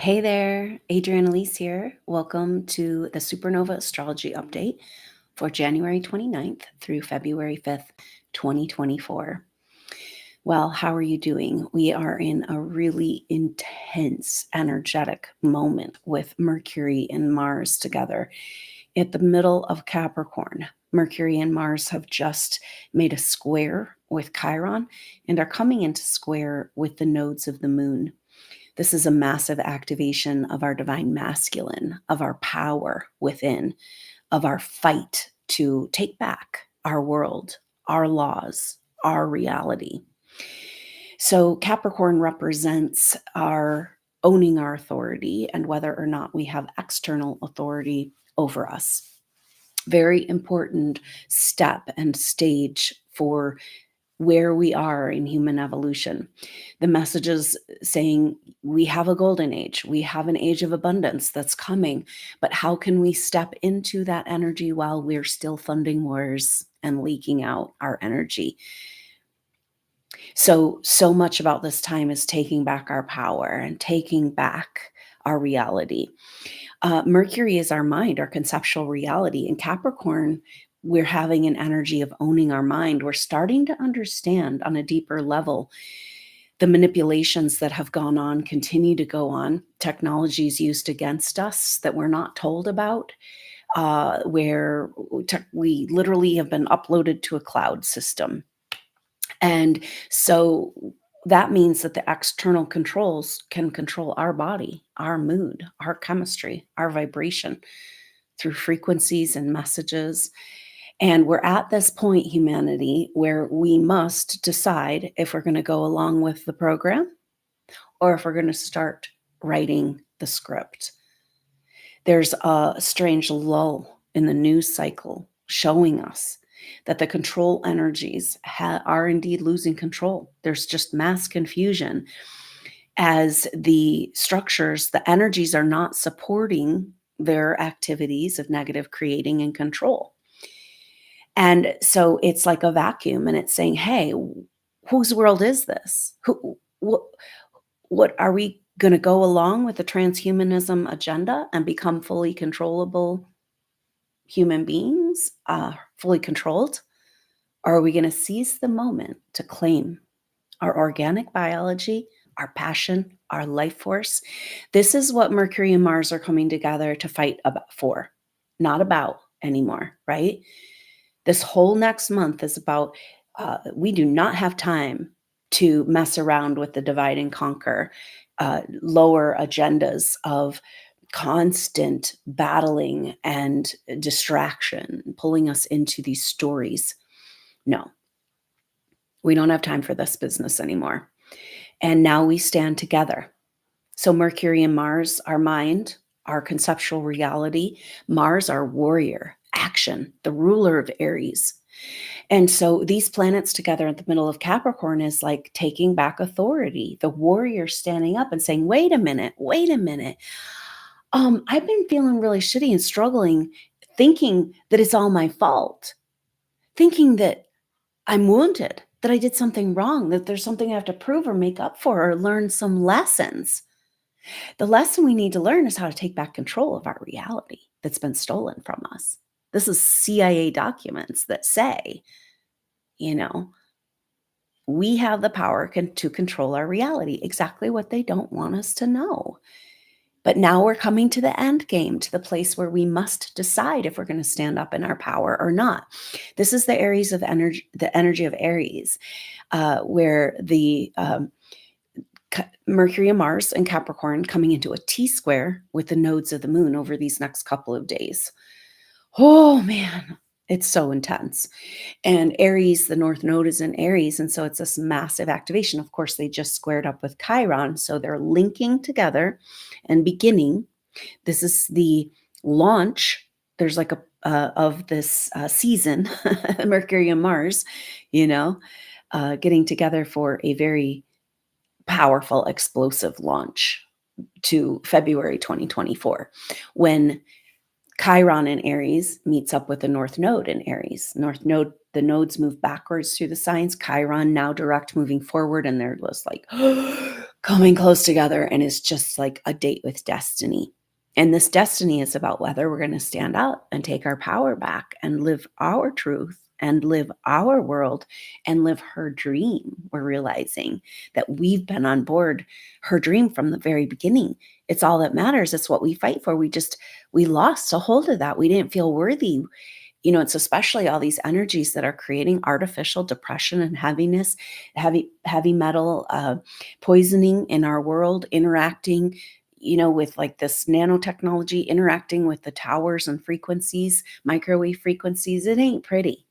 Hey there, Adrienne Elise here. Welcome to the SuperNova Astrology Update for January 29th through February 5th, 2024. Well, how are you doing? We are in a really intense, energetic moment with Mercury and Mars together at the middle of Capricorn. Mercury and Mars have just made a square with Chiron and are coming into square with the nodes of the moon. This is a massive activation of our divine masculine, of our power within, of our fight to take back our world, our laws, our reality. So Capricorn represents our owning our authority and whether or not we have external authority over us. Very important step and stage for where we are in human evolution. The messages saying we have a golden age, we have an age of abundance that's coming, but how can we step into that energy while we're still funding wars and leaking out our energy? So much about this time is taking back our power and taking back our reality. Mercury is our mind, our conceptual reality. In Capricorn, we're having an energy of owning our mind. We're starting to understand on a deeper level the manipulations that have gone on, continue to go on, technologies used against us that we're not told about, where we literally have been uploaded to a cloud system. And so that means that the external controls can control our body, our mood, our chemistry, our vibration through frequencies and messages. And we're at this point, humanity, where we must decide if we're going to go along with the program or if we're going to start writing the script. There's a strange lull in the news cycle showing us that the control energies are indeed losing control. There's just mass confusion as the structures, the energies are not supporting their activities of negative creating and control. And so it's like a vacuum and it's saying, hey, whose world is this? What are we going to go along with the transhumanism agenda and become fully controllable human beings, fully controlled? Or are we going to seize the moment to claim our organic biology, our passion, our life force? This is what Mercury and Mars are coming together to fight for, not about anymore, right? This whole next month is about, we do not have time to mess around with the divide and conquer, lower agendas of constant battling and distraction, pulling us into these stories. No, we don't have time for this business anymore. And now we stand together. So Mercury and Mars, our mind, our conceptual reality, Mars, our warrior, action, the ruler of Aries. And so these planets together at the middle of Capricorn is like taking back authority, the warrior standing up and saying, wait a minute. I've been feeling really shitty and struggling, thinking that it's all my fault, thinking that I'm wounded, that I did something wrong, that there's something I have to prove or make up for or learn some lessons. The lesson we need to learn is how to take back control of our reality that's been stolen from us. This is CIA documents that say, we have the power to control our reality, exactly what they don't want us to know. But now we're coming to the end game, to the place where we must decide if we're going to stand up in our power or not. This is the Aries of energy, the energy of Aries, where the Mercury and Mars and Capricorn coming into a T-square with the nodes of the moon over these next couple of days. Oh man, it's so intense. And Aries, the North Node is in Aries. And so it's this massive activation. Of course, they just squared up with Chiron. So they're linking together and beginning. This is the launch. There's like of this season, Mercury and Mars, getting together for a very powerful, explosive launch to February 2024, when Chiron in Aries meets up with the North Node in Aries. North Node, the nodes move backwards through the signs. Chiron now direct moving forward, and they're just like coming close together, and it's just like a date with destiny. And this destiny is about whether we're going to stand up and take our power back and live our truth and live our world and live her dream. We're realizing that we've been on board her dream from the very beginning. It's all that matters. It's what we fight for. We lost a hold of that. We didn't feel worthy. It's especially all these energies that are creating artificial depression and heaviness, heavy metal poisoning in our world, interacting, with like this nanotechnology, interacting with the towers and frequencies, microwave frequencies. It ain't pretty.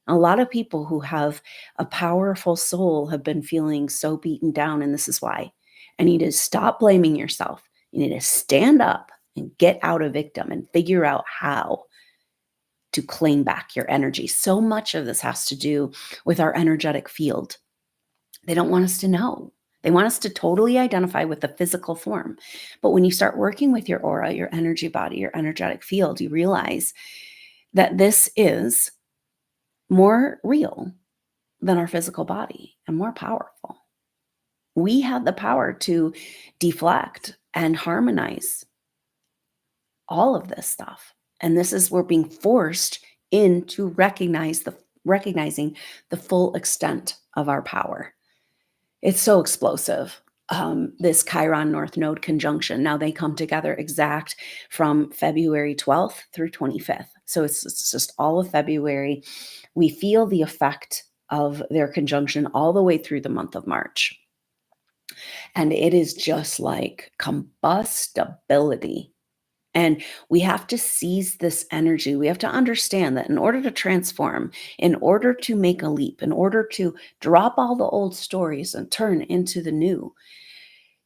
A lot of people who have a powerful soul have been feeling so beaten down, and this is why. I need to stop blaming yourself. You need to stand up and get out of victim and figure out how to claim back your energy. So much of this has to do with our energetic field. They don't want us to know. They want us to totally identify with the physical form. But when you start working with your aura, your energy body, your energetic field, you realize that this is more real than our physical body and more powerful. We have the power to deflect and harmonize all of this stuff. And this is we're being forced into recognizing the full extent of our power. It's so explosive. This Chiron North Node conjunction. Now they come together exact from February 12th through 25th. So it's just all of February. We feel the effect of their conjunction all the way through the month of March. And it is just like combustibility. And we have to seize this energy. We have to understand that in order to transform, in order to make a leap, in order to drop all the old stories and turn into the new,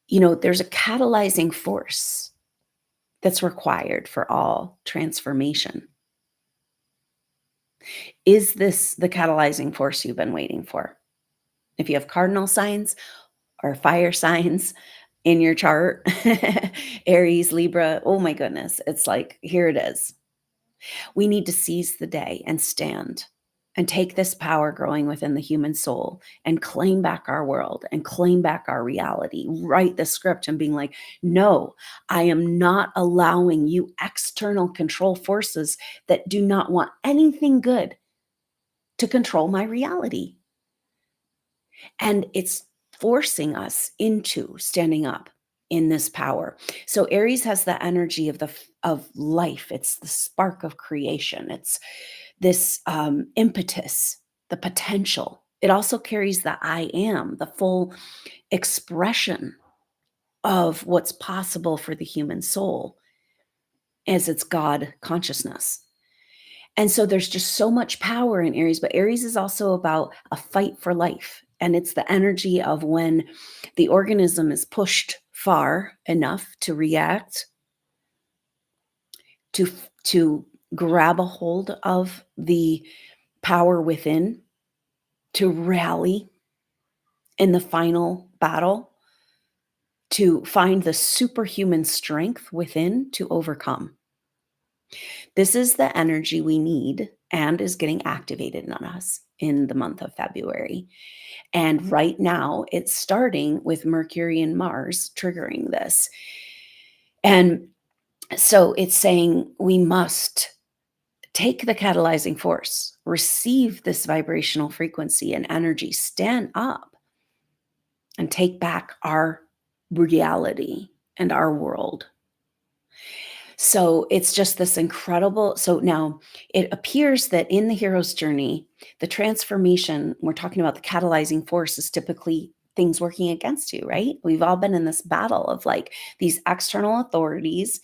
there's a catalyzing force that's required for all transformation. Is this the catalyzing force you've been waiting for? If you have cardinal signs or fire signs in your chart, Aries, Libra, oh my goodness, it's like, here it is. We need to seize the day and stand and take this power growing within the human soul and claim back our world and claim back our reality. Write the script and being like, no, I am not allowing you external control forces that do not want anything good to control my reality. And it's forcing us into standing up in this power. So Aries has the energy of life. It's the spark of creation. It's this impetus, the potential. It also carries the I am, the full expression of what's possible for the human soul as its God consciousness. And so there's just so much power in Aries, but Aries is also about a fight for life. And it's the energy of when the organism is pushed far enough to react, to grab a hold of the power within, to rally in the final battle, to find the superhuman strength within to overcome. This is the energy we need and is getting activated on us in the month of February. And right now, it's starting with Mercury and Mars triggering this. And so it's saying we must take the catalyzing force, receive this vibrational frequency and energy, stand up and take back our reality and our world. So it's just this incredible. So now it appears that in the hero's journey, the transformation, we're talking about the catalyzing force, is typically things working against you, right? We've all been in this battle of like these external authorities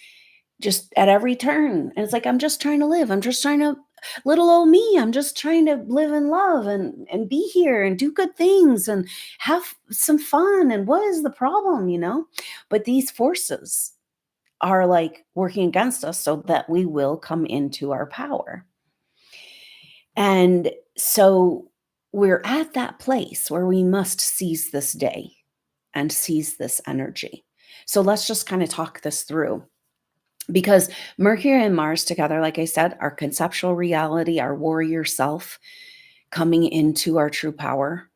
just at every turn. And it's like, I'm just trying to live. I'm just trying to, little old me, I'm just trying to live in love and be here and do good things and have some fun. And what is the problem, But these forces are like working against us so that we will come into our power. And so we're at that place where we must seize this day and seize this energy. So let's just kind of talk this through. Because Mercury and Mars together, like I said, our conceptual reality, our warrior self coming into our true power.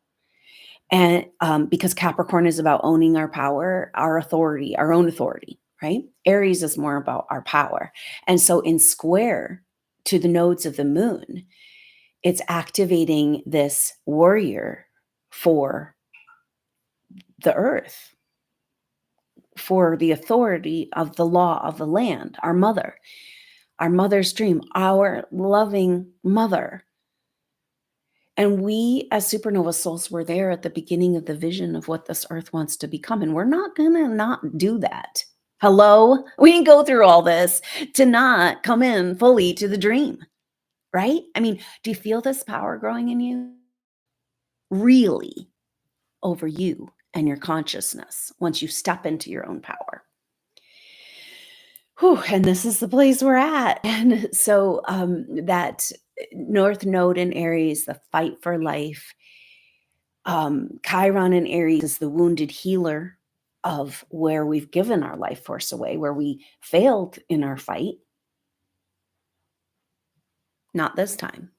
And because Capricorn is about owning our power, our authority, our own authority, right? Aries is more about our power. And so in square to the nodes of the moon, it's activating this warrior for the earth, for the authority of the law of the land, our mother's dream, our loving mother. And we as supernova souls were there at the beginning of the vision of what this earth wants to become. And we're not going to not do that. Hello? We didn't go through all this to not come in fully to the dream, right? I mean, do you feel this power growing in you? Really over you and your consciousness once you step into your own power. Whew, and this is the place we're at. And so that North Node in Aries, the fight for life, Chiron in Aries is the wounded healer of where we've given our life force away, where we failed in our fight. Not this time,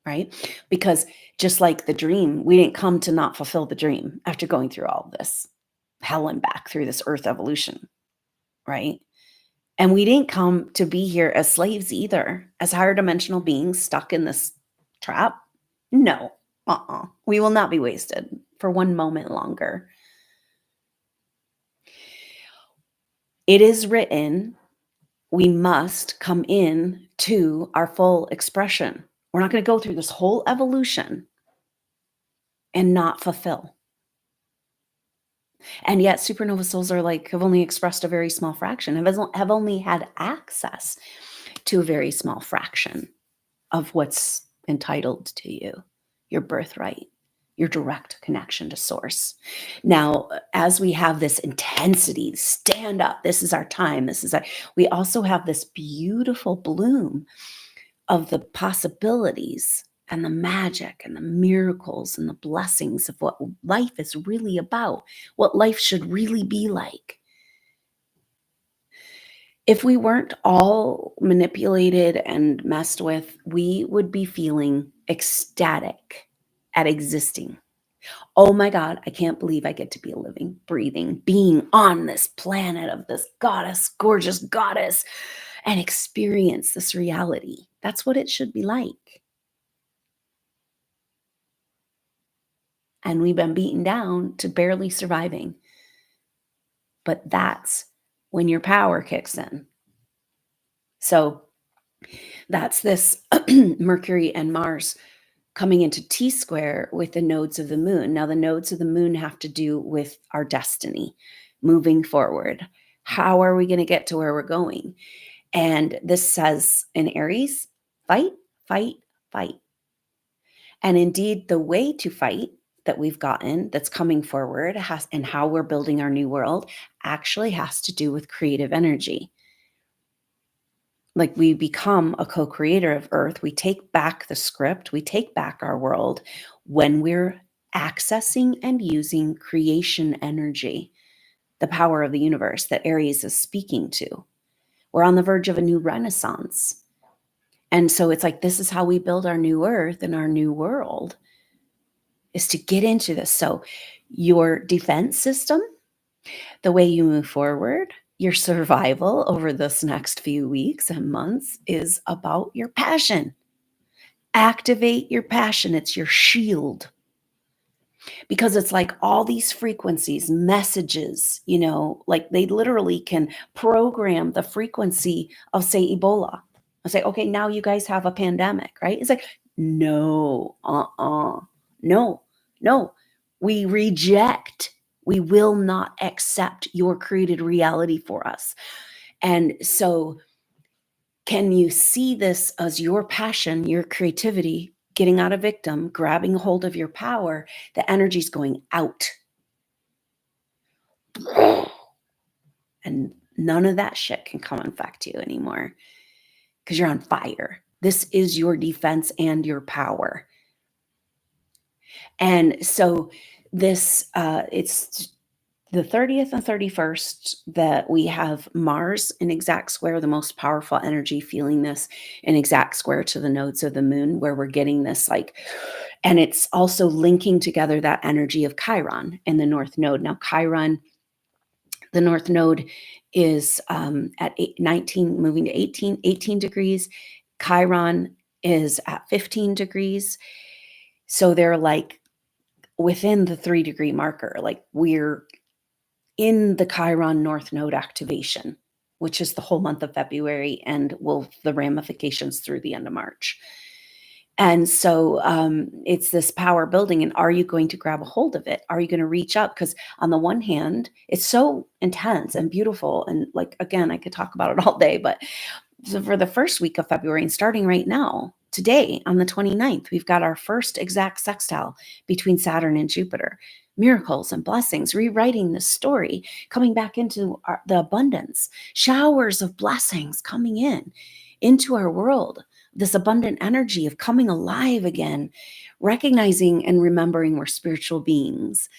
right? Because just like the dream, we didn't come to not fulfill the dream after going through all of this hell and back through this earth evolution, right? And we didn't come to be here as slaves either, as higher dimensional beings stuck in this trap. No, we will not be wasted for one moment longer. It is written, we must come in to our full expression. We're not going to go through this whole evolution and not fulfill. And yet supernova souls are like, have only expressed a very small fraction, have only had access to a very small fraction of what's entitled to you, your birthright, your direct connection to source. Now, as we have this intensity, stand up, this is our time, we also have this beautiful bloom of the possibilities and the magic and the miracles and the blessings of what life is really about, what life should really be like. If we weren't all manipulated and messed with, we would be feeling ecstatic at existing. Oh my God, I can't believe I get to be a living, breathing being on this planet of this goddess, gorgeous goddess, and experience this reality. That's what it should be like. And we've been beaten down to barely surviving. But that's when your power kicks in. So that's this Mercury and Mars coming into T square with the nodes of the moon. Now, the nodes of the moon have to do with our destiny, moving forward. How are we going to get to where we're going? And this says in Aries, fight, fight, fight. And indeed, the way to fight that we've gotten that's coming forward and how we're building our new world actually has to do with creative energy. Like we become a co-creator of Earth. We take back the script. We take back our world when we're accessing and using creation energy, the power of the universe that Aries is speaking to. We're on the verge of a new renaissance. And so it's like, this is how we build our new Earth and our new world, is to get into this. So your defense system, the way you move forward, your survival over this next few weeks and months is about your passion. Activate your passion. It's your shield. Because it's like all these frequencies, messages, like they literally can program the frequency of, say, Ebola. I say, okay, now you guys have a pandemic, right? It's like, no, no, we reject. We will not accept your created reality for us. And so can you see this as your passion, your creativity, getting out of victim, grabbing hold of your power? The energy's going out. And none of that shit can come infect you anymore because you're on fire. This is your defense and your power. And so this, it's the 30th and 31st that we have Mars in exact square, the most powerful energy, feeling this in exact square to the nodes of the moon, where we're getting this like And it's also linking together that energy of Chiron in the North Node. Now, Chiron, the North Node is at 19, moving to 18 degrees. Chiron is at 15 degrees. So they're like within the 3-degree marker. Like we're in the Chiron North Node activation, which is the whole month of February and will the ramifications through the end of March. And so it's this power building. And are you going to grab a hold of it? Are you going to reach up? Because on the one hand, it's so intense and beautiful. And like, again, I could talk about it all day, but so for the first week of February and starting right now, today on the 29th, we've got our first exact sextile between Saturn and Jupiter. Miracles and blessings, rewriting the story, coming back into the abundance, showers of blessings coming in into our world, this abundant energy of coming alive again, recognizing and remembering we're spiritual beings,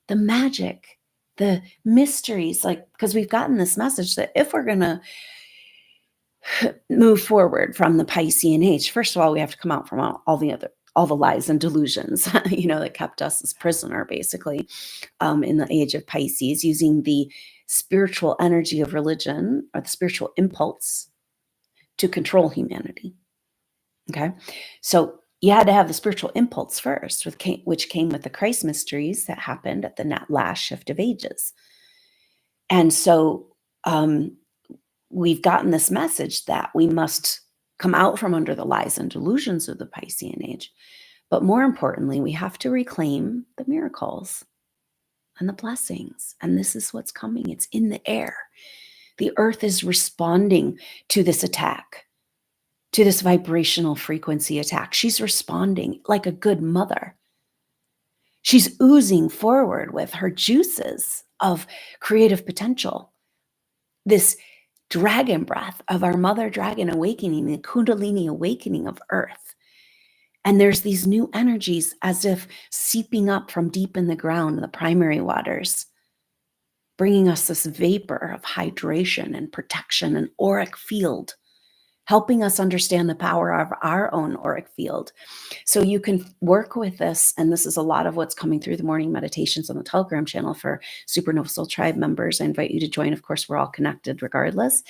the magic, the mysteries, like, because we've gotten this message that if we're going to move forward from the Piscean age, first of all, we have to come out from all the lies and delusions, that kept us as prisoner, basically, in the age of Pisces, using the spiritual energy of religion or the spiritual impulse to control humanity. Okay. So you had to have the spiritual impulse first, which came with the Christ mysteries that happened at the last shift of ages. And so we've gotten this message that we must come out from under the lies and delusions of the Piscean age. But more importantly, we have to reclaim the miracles and the blessings. And this is what's coming. It's in the air. The earth is responding to this attack, to this vibrational frequency attack. She's responding like a good mother. She's oozing forward with her juices of creative potential. This dragon breath of our mother dragon awakening, the Kundalini awakening of earth. And there's these new energies as if seeping up from deep in the ground, the primary waters, bringing us this vapor of hydration and protection, an auric field, helping us understand the power of our own auric field. So you can work with this, and this is a lot of what's coming through the morning meditations on the Telegram channel for SuperNova Soul Tribe members. I invite you to join. Of course, we're all connected regardless.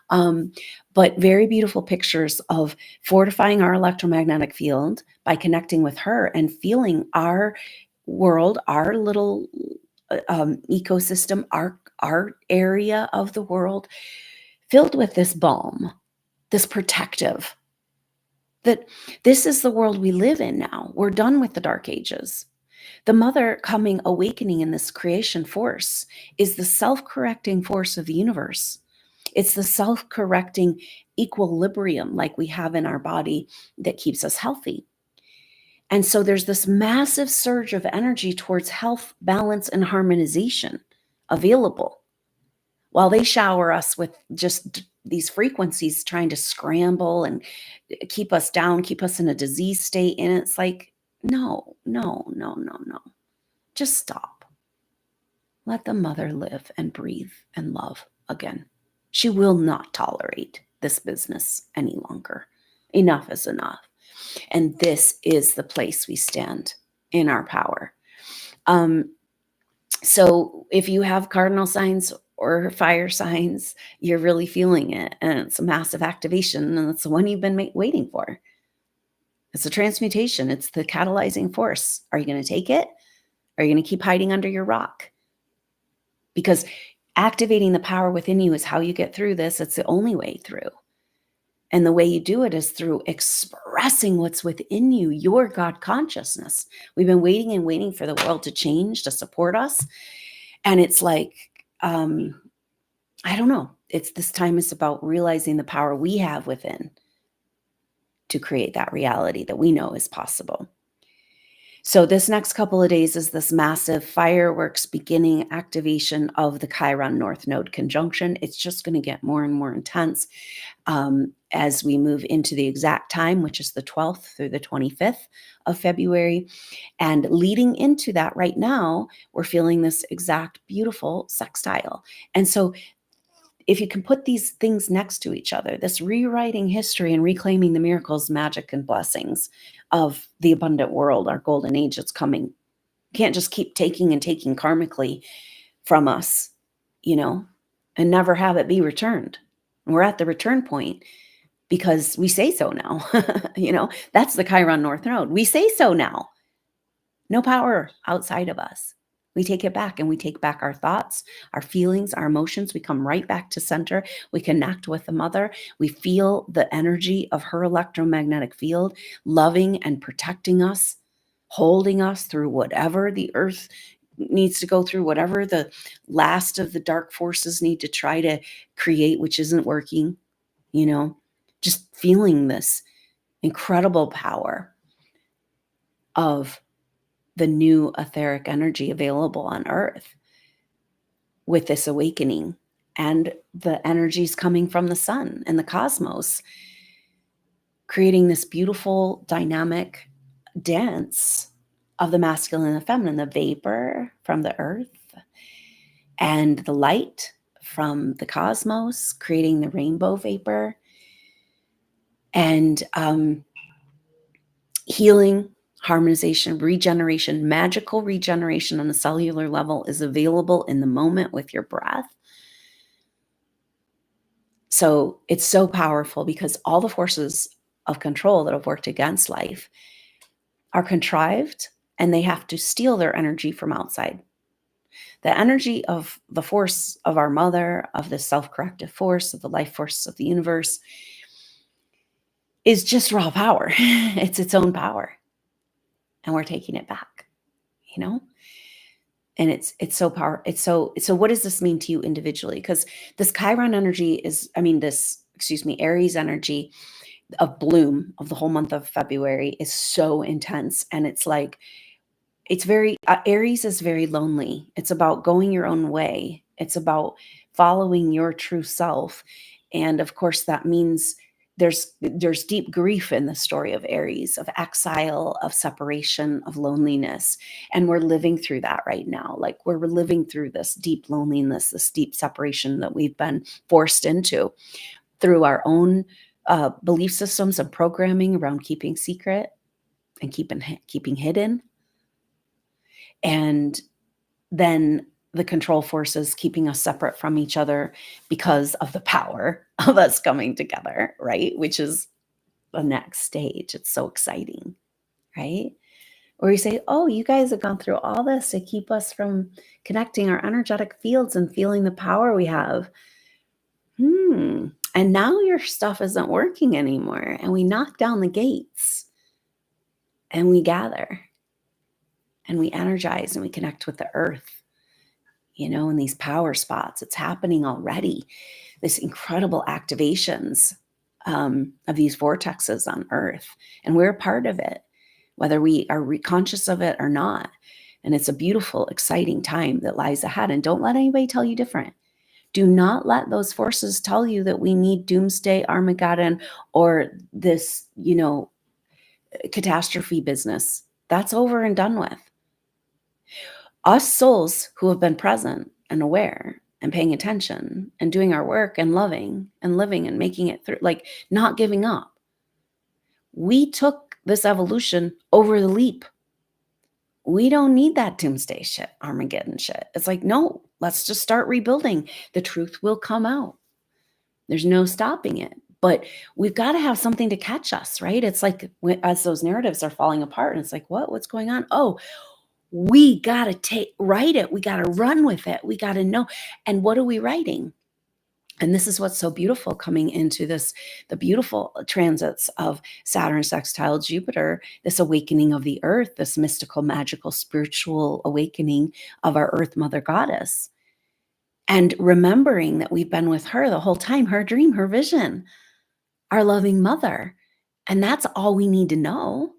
But very beautiful pictures of fortifying our electromagnetic field by connecting with her and feeling our world, our little ecosystem, our area of the world filled with this balm, this protective, that this is the world we live in now. We're done with the dark ages. The mother coming awakening in this creation force is the self-correcting force of the universe. It's the self-correcting equilibrium like we have in our body that keeps us healthy. And so there's this massive surge of energy towards health, balance, and harmonization available, while they shower us with just these frequencies trying to scramble and keep us down, keep us in a disease state. And it's like, no. Just stop. Let the mother live and breathe and love again. She will not tolerate this business any longer. Enough is enough. And this is the place we stand in our power. So if you have cardinal signs or fire signs, you're really feeling it. And it's a massive activation. And it's the one you've been waiting for. It's a transmutation. It's the catalyzing force. Are you going to take it? Or are you going to keep hiding under your rock? Because activating the power within you is how you get through this. It's the only way through. And the way you do it is through expressing what's within you, your God consciousness. We've been waiting for the world to change, to support us. And it's like, I don't know. It's this time is about realizing the power we have within to create that reality that we know is possible. So this next couple of days is this massive fireworks beginning activation of the Chiron North Node conjunction. It's just going to get more and more intense as we move into the exact time, which is the 12th through the 25th of February. And leading into that right now, we're feeling this exact beautiful sextile. And so if you can put these things next to each other, this rewriting history and reclaiming the miracles, magic, and blessings of the abundant world, our golden age that's coming, can't just keep taking and taking karmically from us, and never have it be returned. We're at the return point because we say so now. That's the Chiron North Node. We say so now. No power outside of us. We take it back, and we take back our thoughts, our feelings, our emotions. We come right back to center. We connect with the mother. We feel the energy of her electromagnetic field, loving and protecting us, holding us through whatever the earth needs to go through, whatever the last of the dark forces need to try to create, which isn't working, just feeling this incredible power of the new etheric energy available on earth with this awakening, and the energies coming from the sun and the cosmos, creating this beautiful dynamic dance of the masculine and the feminine, the vapor from the earth and the light from the cosmos, creating the rainbow vapor, and healing, harmonization, regeneration, magical regeneration on a cellular level is available in the moment with your breath. So it's so powerful because all the forces of control that have worked against life are contrived, and they have to steal their energy from outside. The energy of the force of our mother, of the self-corrective force, of the life force of the universe, is just raw power. It's its own power. And we're taking it back, And it's so powerful. So what does this mean to you individually? Because this Chiron energy is, Aries energy of bloom of the whole month of February is so intense. And it's like, it's very, Aries is very lonely. It's about going your own way. It's about following your true self. And of course, that means there's deep grief in the story of Aries, of exile, of separation, of loneliness. And we're living through that right now. Like, we're living through this deep loneliness, this deep separation that we've been forced into through our own belief systems and programming around keeping secret and keeping hidden. And then the control forces keeping us separate from each other because of the power of us coming together, right? Which is the next stage. It's so exciting, right? Or you say, oh, you guys have gone through all this to keep us from connecting our energetic fields and feeling the power we have. And now your stuff isn't working anymore. And we knock down the gates and we gather and we energize and we connect with the earth. In these power spots. It's happening already. This incredible activations of these vortexes on Earth. And we're a part of it, whether we are conscious of it or not. And it's a beautiful, exciting time that lies ahead. And don't let anybody tell you different. Do not let those forces tell you that we need doomsday, Armageddon, or this, catastrophe business. That's over and done with. Us souls who have been present and aware and paying attention and doing our work and loving and living and making it through, like not giving up. We took this evolution over the leap. We don't need that doomsday shit, Armageddon shit. It's like, no, let's just start rebuilding. The truth will come out. There's no stopping it. But we've got to have something to catch us, right? It's like as those narratives are falling apart, and it's like, what's going on? Oh, we got to write it. We got to run with it. We got to know. And what are we writing? And this is what's so beautiful coming into the beautiful transits of Saturn sextile Jupiter, this awakening of the earth, this mystical, magical, spiritual awakening of our earth mother goddess. And remembering that we've been with her the whole time, her dream, her vision, our loving mother. And that's all we need to know.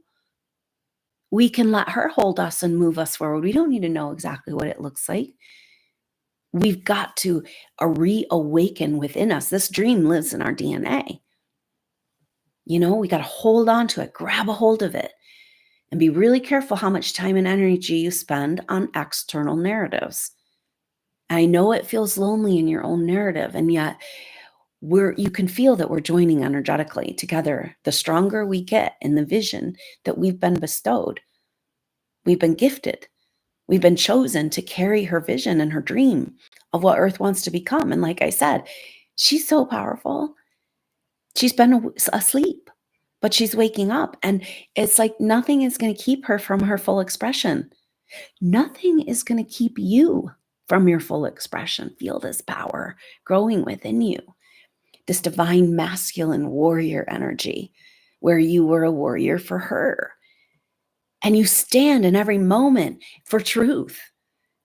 We can let her hold us and move us forward. We don't need to know exactly what it looks like. We've got to reawaken within us. This dream lives in our DNA. We got to hold on to it, grab a hold of it, and be really careful how much time and energy you spend on external narratives I know it feels lonely in your own narrative, and yet you can feel that we're joining energetically together. The stronger we get in the vision that we've been bestowed, we've been gifted, we've been chosen to carry her vision and her dream of what Earth wants to become. And like I said, she's so powerful. She's been asleep, but she's waking up. And it's like nothing is going to keep her from her full expression. Nothing is going to keep you from your full expression. Feel this power growing within you, this divine masculine warrior energy, where you were a warrior for her. And you stand in every moment for truth.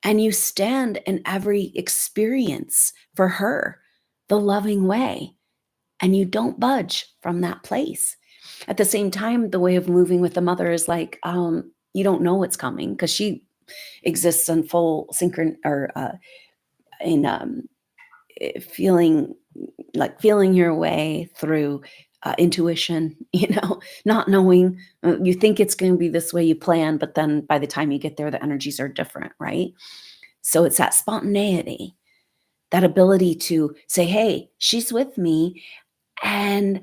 And you stand in every experience for her, the loving way. And you don't budge from that place. At the same time, the way of moving with the mother is like, you don't know what's coming because she exists in full synchron or in feeling your way through intuition, not knowing. You think it's going to be this way you plan, but then by the time you get there, the energies are different, right? So it's that spontaneity, that ability to say, hey, she's with me, and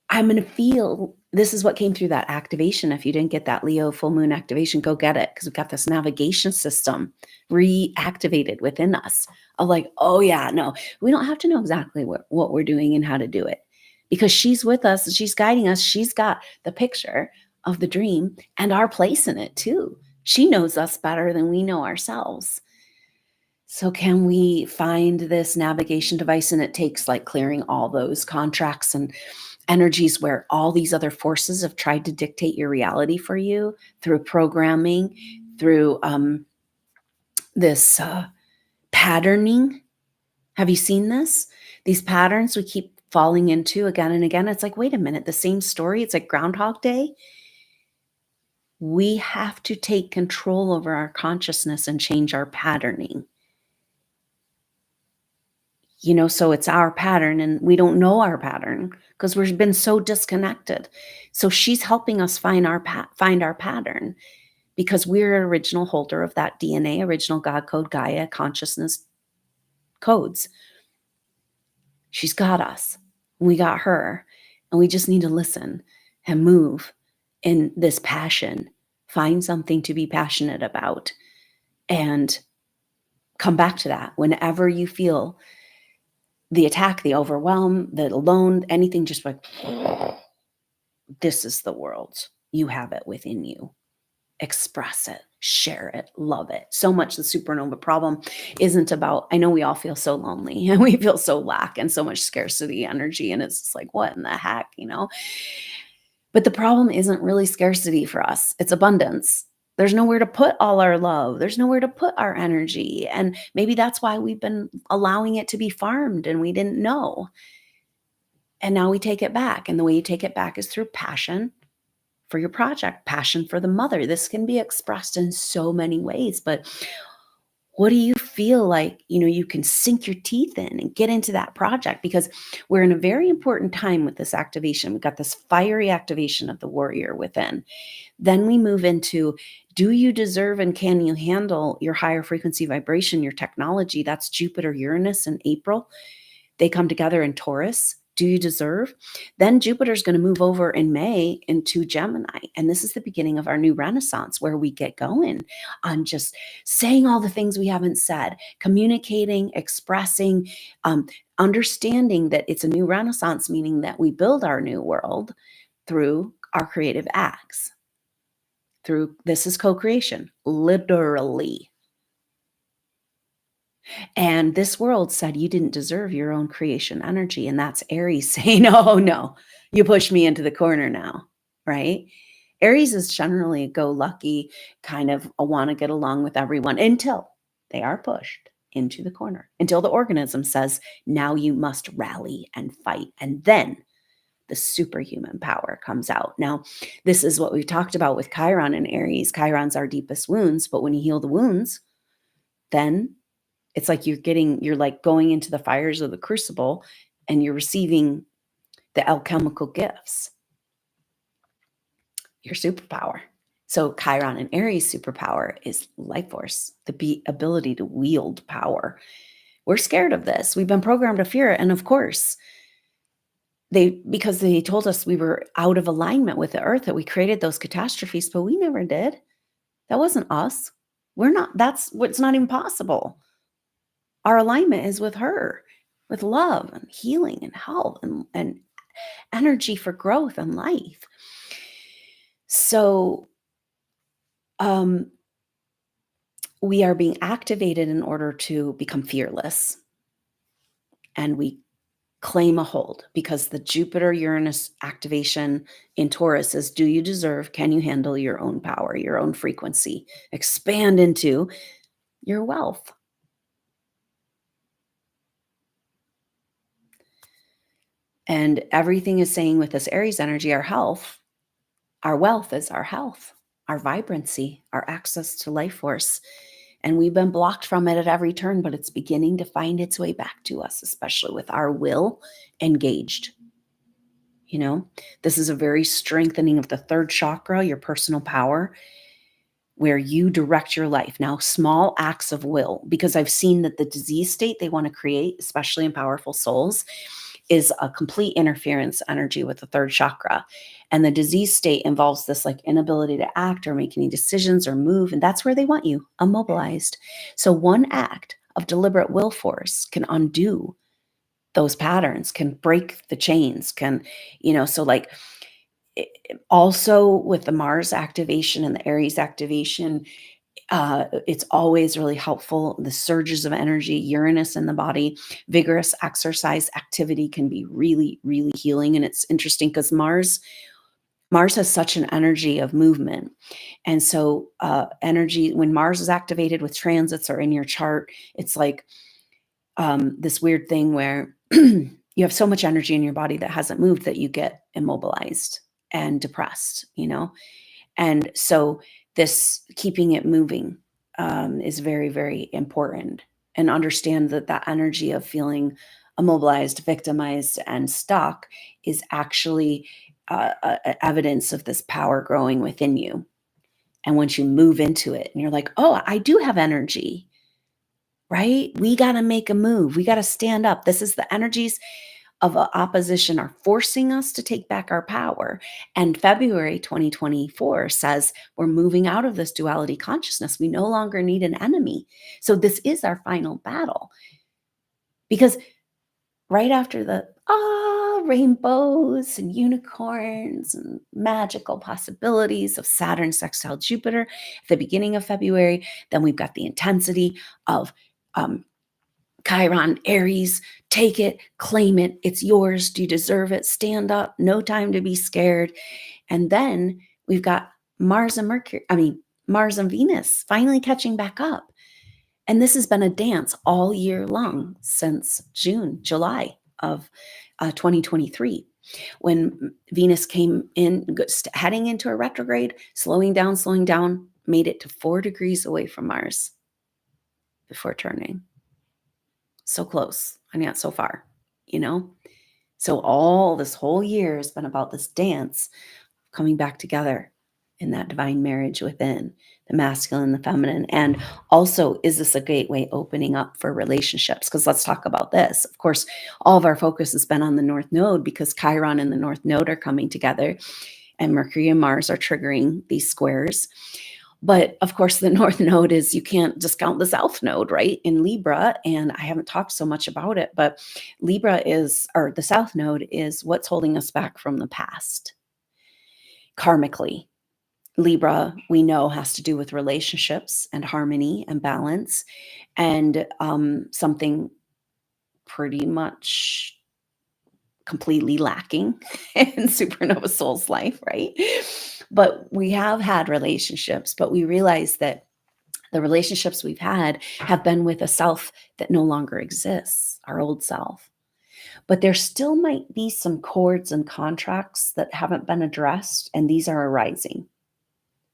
I'm going to feel this is what came through that activation. If you didn't get that Leo full moon activation, go get it, because we've got this navigation system reactivated within us of like, oh yeah, no, we don't have to know exactly what we're doing and how to do it, because she's with us, she's guiding us, she's got the picture of the dream and our place in it too. She knows us better than we know ourselves. So can we find this navigation device? And it takes like clearing all those contracts and energies where all these other forces have tried to dictate your reality for you through programming, through this patterning. Have you seen this? These patterns we keep falling into again and again. It's like, wait a minute, the same story. It's like Groundhog Day. We have to take control over our consciousness and change our patterning. So it's our pattern and we don't know our pattern because we've been so disconnected. So she's helping us find our pattern, because we're an original holder of that DNA, original God code, Gaia consciousness codes. She's got us. We got her. And we just need to listen and move in this passion. Find something to be passionate about and come back to that whenever you feel the attack, the overwhelm, the alone, anything, just like, this is the world. You have it within you. Express it, share it, love it. So much the supernova problem isn't about, I know we all feel so lonely and we feel so lack and so much scarcity energy. And it's just like, what in the heck, But the problem isn't really scarcity for us. It's abundance. There's nowhere to put all our love. There's nowhere to put our energy. And maybe that's why we've been allowing it to be farmed and we didn't know. And now we take it back. And the way you take it back is through passion for your project, passion for the mother. This can be expressed in so many ways, but what do you feel like, you can sink your teeth in and get into that project? Because we're in a very important time with this activation. We've got this fiery activation of the warrior within. Then we move into, do you deserve and can you handle your higher frequency vibration, your technology? That's Jupiter, Uranus in April. They come together in Taurus. Do you deserve? Then Jupiter's going to move over in May into Gemini. And this is the beginning of our new renaissance, where we get going on just saying all the things we haven't said, communicating, expressing, understanding that it's a new renaissance, meaning that we build our new world through our creative acts. This is co-creation, literally. And this world said you didn't deserve your own creation energy. And that's Aries saying, oh, no, you pushed me into the corner now, right? Aries is generally a go-lucky, kind of a want to get along with everyone until they are pushed into the corner, until the organism says, now you must rally and fight. And then the superhuman power comes out. Now, this is what we've talked about with Chiron and Aries. Chiron's our deepest wounds, but when you heal the wounds, then it's like you're like going into the fires of the crucible and you're receiving the alchemical gifts, your superpower. So Chiron and Aries superpower is life force, the ability to wield power. We're scared of this. We've been programmed to fear it. And of course, because they told us we were out of alignment with the earth, that we created those catastrophes, but we never did. That wasn't us. We're not, that's what's not even possible. Our alignment is with her, with love and healing and health and energy for growth and life. So we are being activated in order to become fearless. And we claim a hold, because the Jupiter Uranus activation in Taurus is, do you deserve, can you handle your own power, your own frequency, expand into your wealth. And everything is saying with this Aries energy, our health, our wealth is our health, our vibrancy, our access to life force. And we've been blocked from it at every turn, but it's beginning to find its way back to us, especially with our will engaged. You know, this is a very strengthening of the third chakra, your personal power, where you direct your life. Now, small acts of will, because I've seen that the disease state they want to create, especially in powerful souls, is a complete interference energy with the third chakra. And the disease state involves this like inability to act or make any decisions or move. And that's where they want you, immobilized. So one act of deliberate will force can undo those patterns, can break the chains, can, so like also with the Mars activation and the Aries activation, it's always really helpful. The surges of energy, Uranus in the body, vigorous exercise activity can be really, really healing. And it's interesting because Mars has such an energy of movement. And so energy, when Mars is activated with transits or in your chart, it's like this weird thing where you have so much energy in your body that hasn't moved that you get immobilized and depressed, And so this keeping it moving is very, very important. And understand that that energy of feeling immobilized, victimized, and stuck is actually evidence of this power growing within you. And once you move into it and you're like, oh, I do have energy, right? We got to make a move. We got to stand up. This is the energies of opposition are forcing us to take back our power. And February 2024 says we're moving out of this duality consciousness. We no longer need an enemy. So this is our final battle. Because right after the rainbows and unicorns and magical possibilities of Saturn sextile Jupiter at the beginning of February, then we've got the intensity of Chiron, Aries, take it, claim it, it's yours, do you deserve it, stand up, no time to be scared. And then we've got Mars and Venus finally catching back up. And this has been a dance all year long since July of 2023, when Venus came in, heading into a retrograde, slowing down, made it to 4 degrees away from Mars before turning. So close and yet so far, So all this whole year has been about this dance coming back together in that divine marriage within the masculine, the feminine. And also, is this a gateway opening up for relationships? Because let's talk about this. Of course, all of our focus has been on the North Node because Chiron and the North Node are coming together and Mercury and Mars are triggering these squares. But of course, the North Node is, you can't discount the South Node, right? In Libra, and I haven't talked so much about it, but the South Node is what's holding us back from the past. Karmically, Libra, we know, has to do with relationships and harmony and balance, and something pretty much completely lacking in SuperNova Soul's life, right? But we have had relationships, but we realize that the relationships we've had have been with a self that no longer exists, our old self. But there still might be some cords and contracts that haven't been addressed, and these are arising.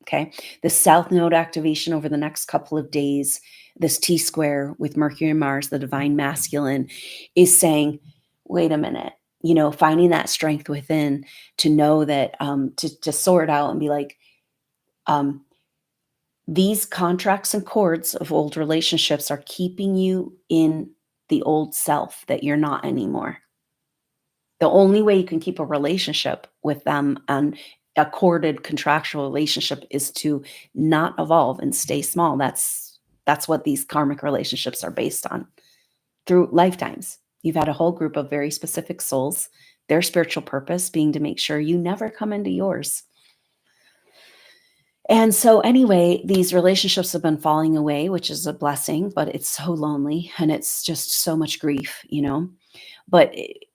Okay. The South Node activation over the next couple of days, this T square with Mercury and Mars, the divine masculine, is saying, wait a minute, finding that strength within to know that, to sort out and be like, Um, these contracts and cords of old relationships are keeping you in the old self that you're not anymore. The only way you can keep a relationship with them and a corded contractual relationship is to not evolve and stay small. That's what these karmic relationships are based on. Through lifetimes, you've had a whole group of very specific souls, their spiritual purpose being to make sure you never come into yours. And so anyway, these relationships have been falling away, which is a blessing, but it's so lonely and it's just so much grief, But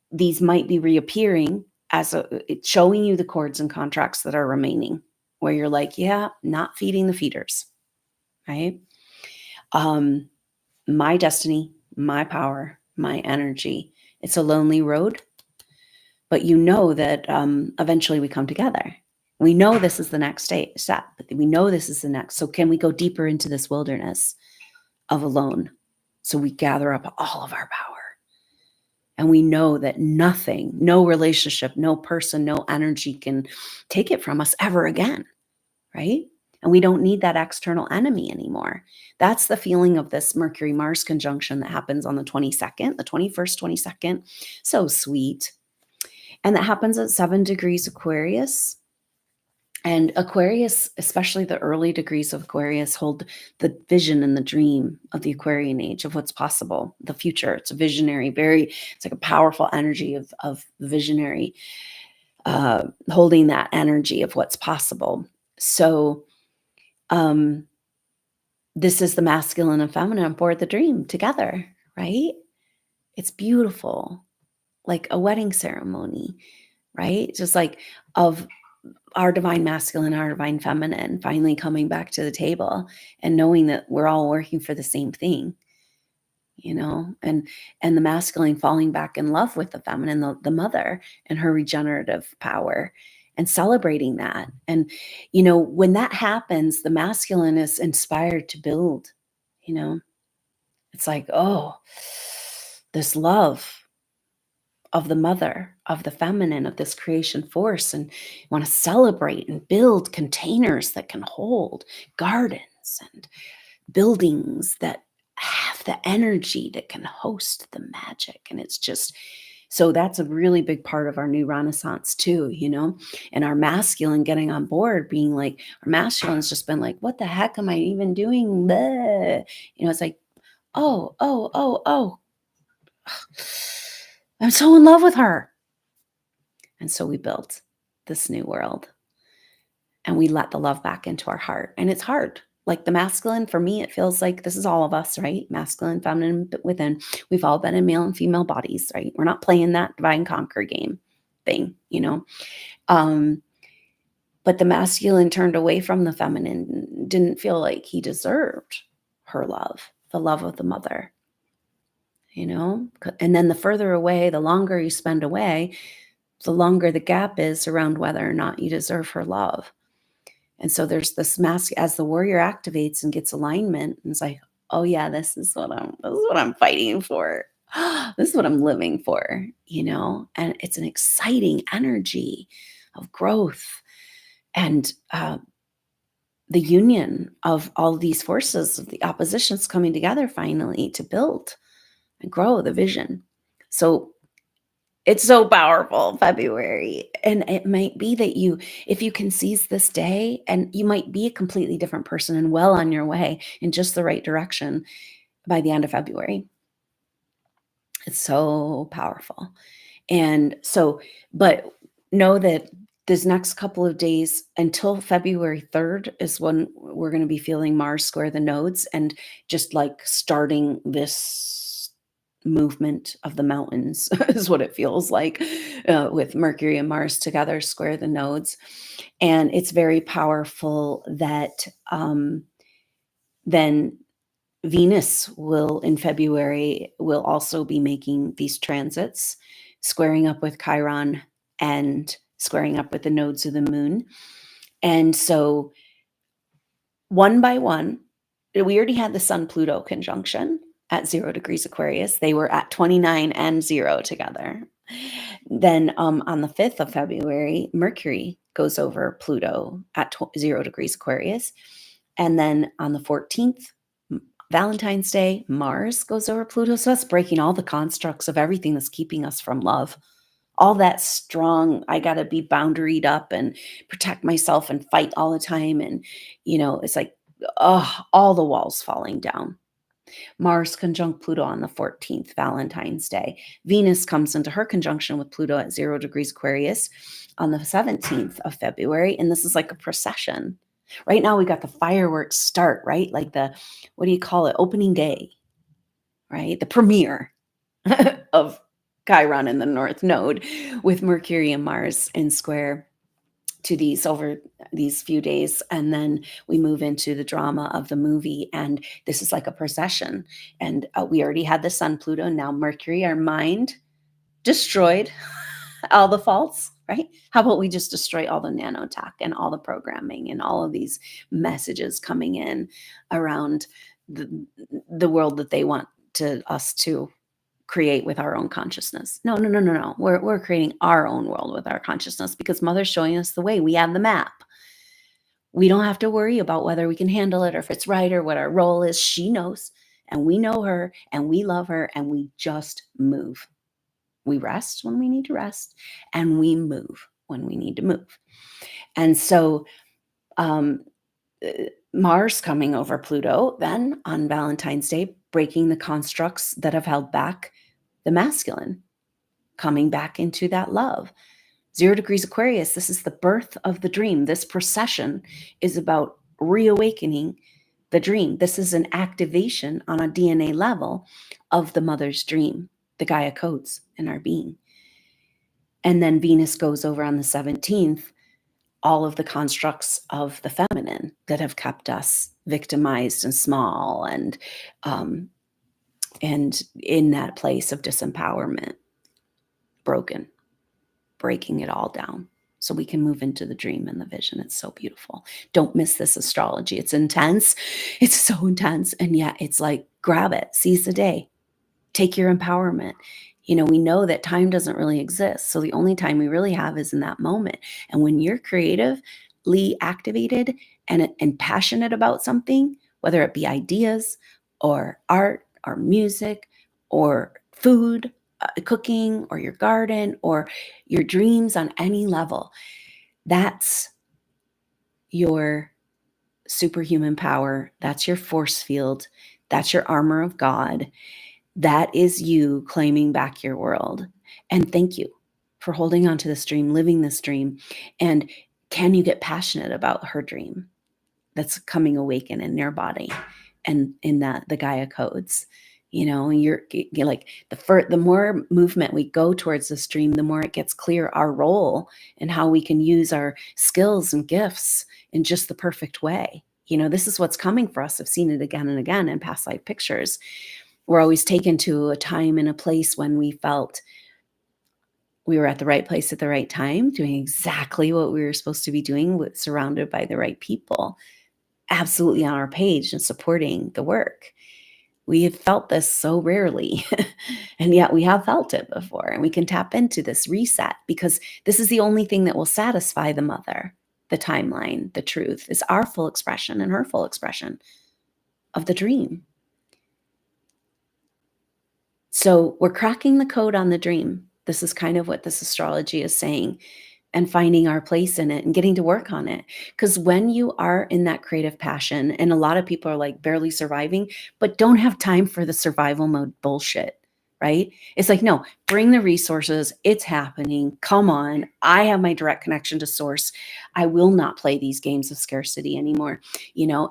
these might be reappearing as it's showing you the cords and contracts that are remaining, where you're like, yeah, not feeding the feeders, right? My destiny, my power, my energy. It's a lonely road, but you know that eventually we come together. We know this is the next step. We know this is the next. So can we go deeper into this wilderness of alone? So we gather up all of our power. And we know that nothing, no relationship, no person, no energy can take it from us ever again, right? And we don't need that external enemy anymore. That's the feeling of this Mercury-Mars conjunction that happens on the 22nd, the 21st, 22nd. So sweet. And that happens at 7 degrees Aquarius. And Aquarius, especially the early degrees of Aquarius, hold the vision and the dream of the Aquarian age, of what's possible, the future. It's a visionary, it's like a powerful energy of the visionary, holding that energy of what's possible. So this is the masculine and feminine aboard the dream together, right? It's beautiful, like a wedding ceremony, right? Just like of our divine masculine, our divine feminine finally coming back to the table and knowing that we're all working for the same thing, and the masculine falling back in love with the feminine, the mother, and her regenerative power, and celebrating that. And when that happens, the masculine is inspired to build. It's like, oh, this love of the mother, of the feminine, of this creation force, and you want to celebrate and build containers that can hold gardens and buildings that have the energy that can host the magic. And it's just, so that's a really big part of our new renaissance too, and our masculine getting on board, being like, our masculine's just been like, what the heck am I even doing? Bleh. It's like, oh, I'm so in love with her. And so we built this new world and we let the love back into our heart. And it's hard. Like the masculine, for me, it feels like this is all of us, right? Masculine, feminine, within. We've all been in male and female bodies, right? We're not playing that divide and conquer game thing, But the masculine turned away from the feminine, didn't feel like he deserved her love, the love of the mother, And then the further away, the longer you spend away, the longer the gap is around whether or not you deserve her love. And so there's this mask as the warrior activates and gets alignment. And it's like, oh yeah, this is what I'm fighting for. This is what I'm living for, And it's an exciting energy of growth and the union of all these forces of the oppositions coming together finally to build and grow the vision. So it's so powerful, February. And it might be that if you can seize this day, and you might be a completely different person and well on your way in just the right direction by the end of February. It's so powerful. And so, but know that this next couple of days until February 3rd is when we're going to be feeling Mars square the nodes and just like starting this movement of the mountains is what it feels like, with Mercury and Mars together square the nodes. And it's very powerful that then Venus in February will also be making these transits, squaring up with Chiron and squaring up with the nodes of the moon. And so one by one, we already had the Sun Pluto conjunction. at 0 degrees Aquarius. They were at 29 and 0 together. Then on the 5th of February, Mercury goes over Pluto at 0 degrees Aquarius. And then on the 14th, Valentine's Day, Mars goes over Pluto. So that's breaking all the constructs of everything that's keeping us from love. All that strong, I got to be boundaried up and protect myself and fight all the time. And, it's like, all the walls falling down. Mars conjunct Pluto on the 14th, Valentine's Day. Venus comes into her conjunction with Pluto at 0 degrees Aquarius on the 17th of February. And this is like a procession. Right now we got the fireworks start, right? Like what do you call it? Opening day, right? The premiere of Chiron in the North Node with Mercury and Mars in square to these over these few days. And then we move into the drama of the movie. And this is like a procession. And we already had the Sun, Pluto, now Mercury, our mind, destroyed all the faults, right? How about we just destroy all the nanotech and all the programming and all of these messages coming in around the world that they want us to create with our own consciousness. No. We're creating our own world with our consciousness because Mother's showing us the way. We have the map. We don't have to worry about whether we can handle it or if it's right or what our role is. She knows, and we know her, and we love her, and we just move. We rest when we need to rest, and we move when we need to move. And so Mars coming over Pluto then on Valentine's Day, breaking the constructs that have held back the masculine, coming back into that love. 0 degrees Aquarius, this is the birth of the dream. This procession is about reawakening the dream. This is an activation on a DNA level of the mother's dream, the Gaia codes in our being. And then Venus goes over on the 17th, all of the constructs of the feminine that have kept us victimized and small and in that place of disempowerment, breaking it all down so we can move into the dream and the vision. It's so beautiful. Don't miss this astrology. It's intense. It's so intense. And yet it's like, grab it, seize the day, take your empowerment. We know that time doesn't really exist. So the only time we really have is in that moment. And when you're creatively activated and passionate about something, whether it be ideas or art or music or food, cooking or your garden or your dreams on any level, that's your superhuman power. That's your force field. That's your armor of God. That is you claiming back your world. And thank you for holding on to this dream, living this dream. And can you get passionate about her dream that's coming awaken in your body and in the Gaia codes? You're like the more movement we go towards this dream, the more it gets clear our role and how we can use our skills and gifts in just the perfect way. This is what's coming for us. I've seen it again and again in past life pictures. We're always taken to a time and a place when we felt we were at the right place at the right time, doing exactly what we were supposed to be doing, surrounded by the right people, absolutely on our page and supporting the work. We have felt this so rarely, and yet we have felt it before, and we can tap into this reset because this is the only thing that will satisfy the mother, the timeline, the truth, is our full expression and her full expression of the dream. So we're cracking the code on the dream. This is kind of what this astrology is saying, and finding our place in it and getting to work on it. Because when you are in that creative passion, and a lot of people are like barely surviving, but don't have time for the survival mode bullshit, right? It's like, no, bring the resources. It's happening. Come on. I have my direct connection to source. I will not play these games of scarcity anymore,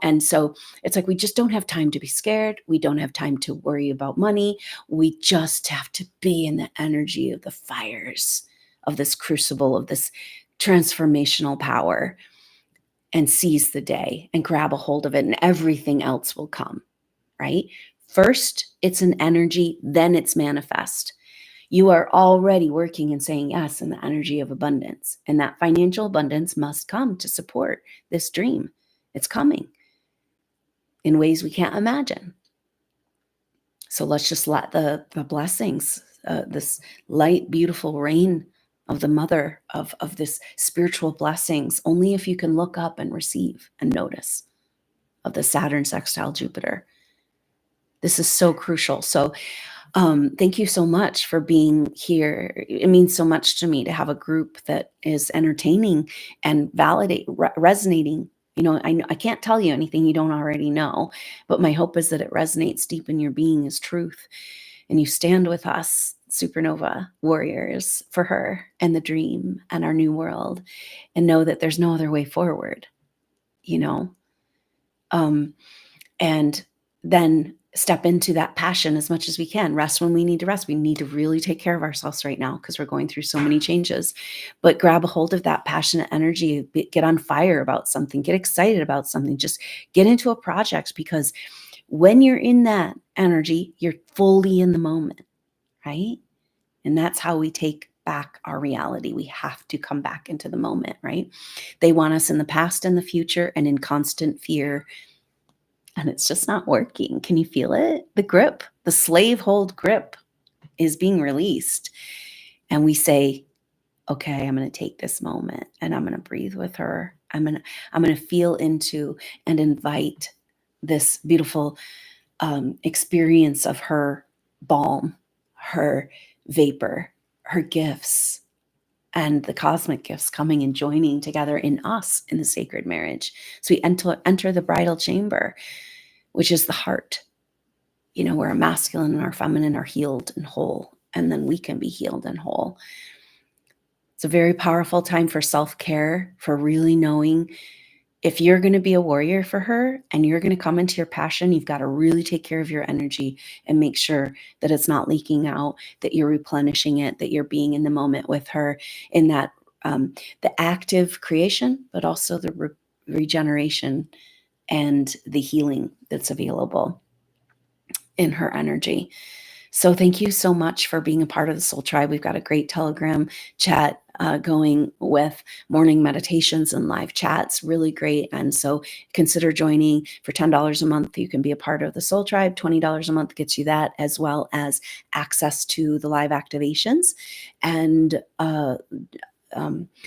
And so it's like, we just don't have time to be scared. We don't have time to worry about money. We just have to be in the energy of the fires of this crucible, of this transformational power, and seize the day and grab a hold of it, and everything else will come, right? First, it's an energy, then it's manifest. You are already working and saying yes in the energy of abundance, and that financial abundance must come to support this dream. It's coming in ways we can't imagine. So let's just let the blessings, this light, beautiful rain of the mother of this spiritual blessings, only if you can look up and receive and notice, of the Saturn sextile Jupiter. This is so crucial. So thank you so much for being here. It means so much to me to have a group that is entertaining and resonating. You know, I can't tell you anything you don't already know, but my hope is that it resonates deep in your being as truth. And you stand with us, supernova warriors, for her and the dream and our new world, and know that there's no other way forward, you know? And then step into that passion as much as we can. Rest when we need to rest. We need to really take care of ourselves right now because we're going through so many changes. But grab a hold of that passionate energy, get on fire about something, get excited about something, just get into a project, because when you're in that energy, you're fully in the moment, right? And that's how we take back our reality. We have to come back into the moment, right? They want us in the past and the future and in constant fear, and it's just not working. Can you feel it? The grip, the slave hold grip is being released. And we say, okay, I'm going to take this moment and I'm going to breathe with her. I'm going to feel into and invite this beautiful experience of her balm, her vapor, her gifts, and the cosmic gifts coming and joining together in us in the sacred marriage. So we enter the bridal chamber, which is the heart, you know, where our masculine and our feminine are healed and whole, and then we can be healed and whole. It's a very powerful time for self-care, for really knowing if you're going to be a warrior for her and you're going to come into your passion, you've got to really take care of your energy and make sure that it's not leaking out, that you're replenishing it, that you're being in the moment with her in that the active creation, but also the regeneration and the healing that's available in her energy. So thank you so much for being a part of the Soul Tribe. We've got a great Telegram chat going with morning meditations and live chats, really great. And so consider joining. For $10 a month, you can be a part of the Soul Tribe. $20 a month gets you that, as well as access to the live activations and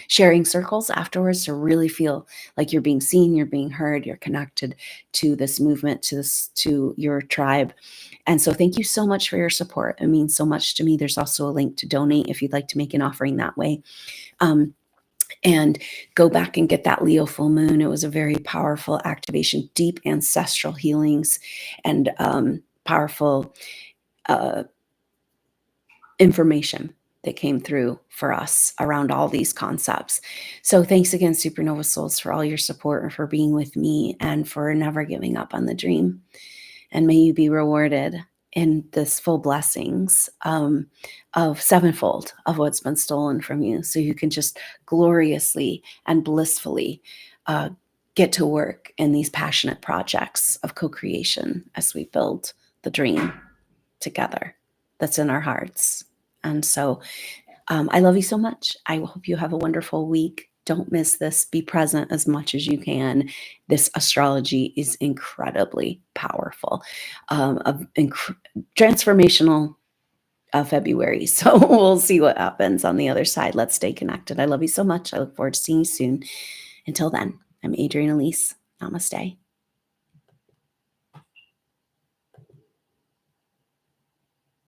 sharing circles afterwards to really feel like you're being seen, you're being heard, you're connected to this movement, to your tribe. And so thank you so much for your support. It means so much to me. There's also a link to donate if you'd like to make an offering that way. And go back and get that Leo full moon. It was a very powerful activation, deep ancestral healings, and powerful information that came through for us around all these concepts. So thanks again, Supernova Souls, for all your support and for being with me and for never giving up on the dream. And may you be rewarded in this full blessings of sevenfold of what's been stolen from you, so you can just gloriously and blissfully get to work in these passionate projects of co-creation as we build the dream together that's in our hearts. And so I love you so much. I hope you have a wonderful week. Don't miss this. Be present as much as you can. This astrology is incredibly powerful, transformational February. So we'll see what happens on the other side. Let's stay connected. I love you so much. I look forward to seeing you soon. Until then, I'm Adrienne Elise. Namaste.